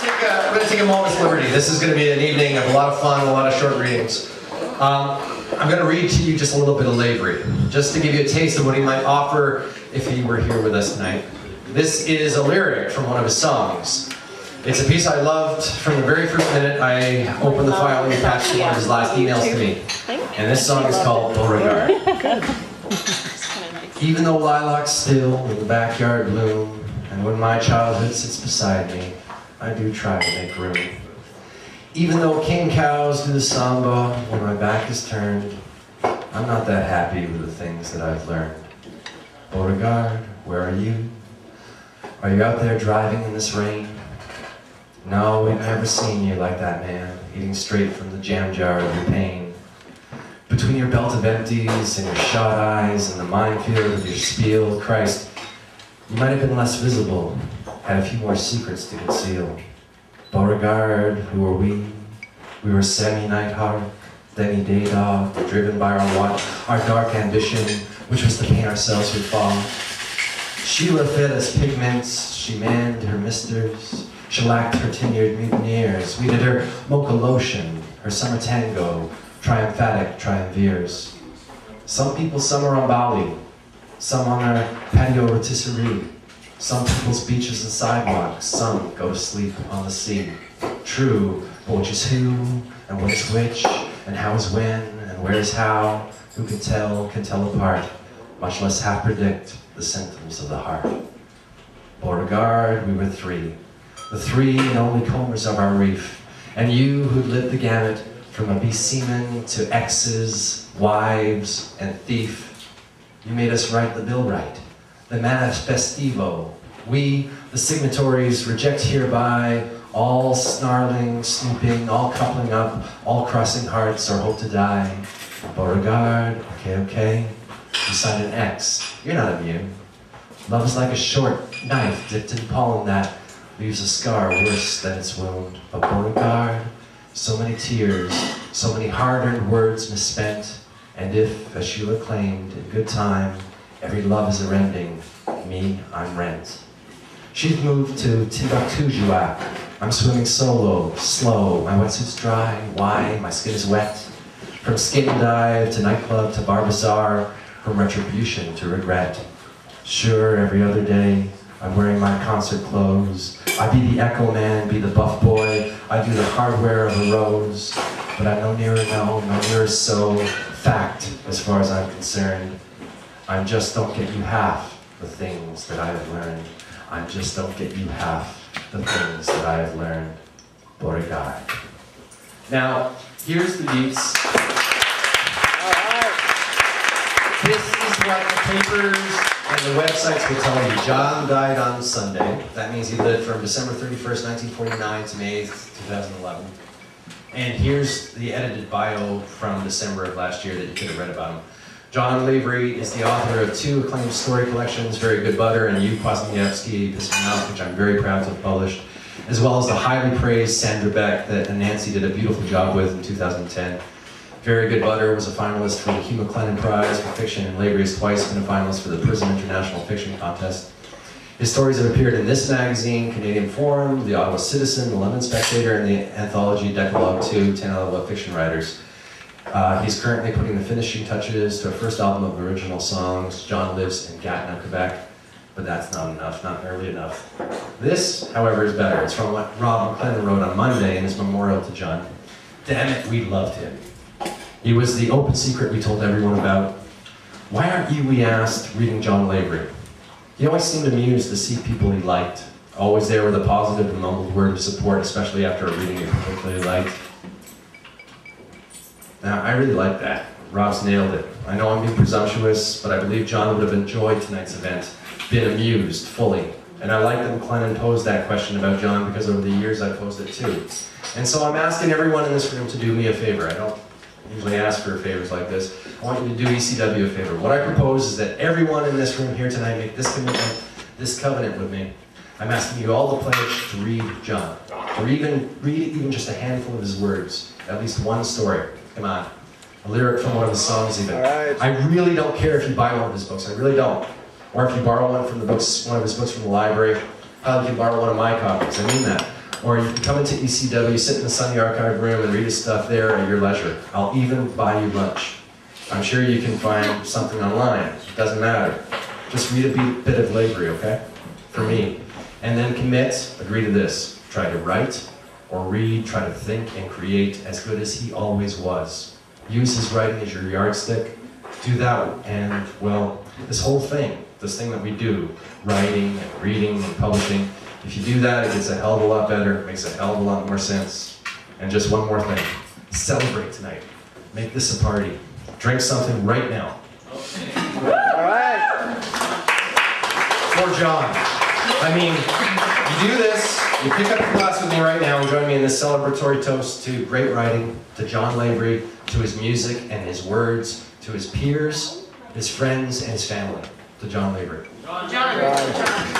I'm going to take a moment's liberty. This is going to be an evening of a lot of fun, a lot of short readings. I'm going to read to you just a little bit of Lavery, just to give you a taste of what he might offer if he were here with us tonight. This is a lyric from one of his songs. It's a piece I loved from the very first minute I opened the file and attached to one of his last emails to me. And this song is called Beauregard. Even though lilacs still in the backyard bloom, and when my childhood sits beside me, I do try to make room. Even though king cows do the samba when my back is turned, I'm not that happy with the things that I've learned. Beauregard, where are you? Are you out there driving in this rain? No, we've never seen you like that, man, eating straight from the jam jar of your pain. Between your belt of empties and your shot eyes and the minefield of your spiel, Christ, you might have been less visible, had a few more secrets to conceal. Beauregard, who were we? We were semi-Nighthawk, Denny Daydog, driven by our dark ambition, which was to paint ourselves with fog. Sheila fed us pigments, she manned her misters, shellacked her tenured mutineers, we did her mocha lotion, her summer tango, triumphatic triumvirs. Some people summer on Bali, some on our patio rotisserie, some people's beaches and sidewalks, some go to sleep on the sea. True, but which is who, and what is which, and how is when, and where is how, who can tell apart, much less half predict the symptoms of the heart. Beauregard, we were three, the three and only combers of our reef, and you who'd lived the gamut from a beast seaman to exes, wives, and thief. You made us write the bill right, the manifestivo. We, the signatories, reject hereby all snarling, snooping, all coupling up, all crossing hearts or hope to die. Beauregard, okay, you signed an X. You're not immune. Love is like a short knife dipped in pollen that leaves a scar worse than its wound. But Beauregard, so many tears, so many hard-earned words misspent, and if, as Sheila claimed, in good time, every love is a rending, me, I'm rent. She's moved to Timbuktu, Jouac. I'm swimming solo, slow, my wetsuit's dry, why? My skin is wet. From skin dive to nightclub to bar bazaar, from retribution to regret. Sure, every other day, I'm wearing my concert clothes. I be the echo man, be the buff boy. I do the hardware of a rose. But I'm no nearer so. Fact, as far as I'm concerned. I just don't get you half the things that I have learned. I just don't get you half the things that I have learned. Beauregard. Now, here's the beats. All right. This is what the papers and the websites will tell you. John died on Sunday. That means he lived from December 31st, 1949 to May 8th, 2011. And here's the edited bio from December of last year that you could have read about him. John Lavery is the author of 2 acclaimed story collections, Very Good Butter and You, Kwasniewski, Piss Me Off, which I'm very proud to have published, as well as the highly praised Sandra Beck that Nancy did a beautiful job with in 2010. Very Good Butter was a finalist for the Hugh McLennan Prize for Fiction, and Lavery has twice been a finalist for the Prism International Fiction Contest. His stories have appeared in this magazine, Canadian Forum, the Ottawa Citizen, the London Spectator, and the anthology Decalogue 2, 10 Ottawa fiction writers. He's currently putting the finishing touches to a first album of original songs. John lives in Gatineau, Quebec, but that's not enough, not nearly enough. This, however, is better. It's from what Rob McLennan wrote on Monday in his memorial to John. Damn it, we loved him. He was the open secret we told everyone about. Why aren't you, we asked, reading John Lavery? He always seemed amused to see people he liked, always there with a positive and mumbled word of support, especially after a reading he particularly liked. Now, I really like that. Rob's nailed it. I know I'm being presumptuous, but I believe John would have enjoyed tonight's event, been amused fully. And I like that McLennan posed that question about John because over the years I posed it too. And so I'm asking everyone in this room to do me a favor. I don't usually ask for favors like this. I want you to do ECW a favor. What I propose is that everyone in this room here tonight make this commitment, this covenant with me. I'm asking you all to pledge to read John, or even read even just a handful of his words, at least one story. Come on. A lyric from one of his songs even. Right. I really don't care if you buy one of his books, I really don't. Or if you borrow one from the books, one of his books from the library. How if you borrow one of my copies, I mean that. Or you can come into ECW, sit in the Sunday Archive room and read his stuff there at your leisure. I'll even buy you lunch. I'm sure you can find something online. It doesn't matter. Just read a bit of Lavery, okay? For me. And then commit, agree to this. Try to write or read, try to think and create as good as he always was. Use his writing as your yardstick. Do that, and well, this whole thing, this thing that we do, writing and reading and publishing, if you do that, it gets a hell of a lot better, it makes a hell of a lot more sense. And just one more thing, celebrate tonight. Make this a party. Drink something right now. All right. For John. I mean, you do this, you pick up a glass with me right now and join me in this celebratory toast to great writing, to John Lavery, to his music and his words, to his peers, his friends, and his family. To John Lavery. John.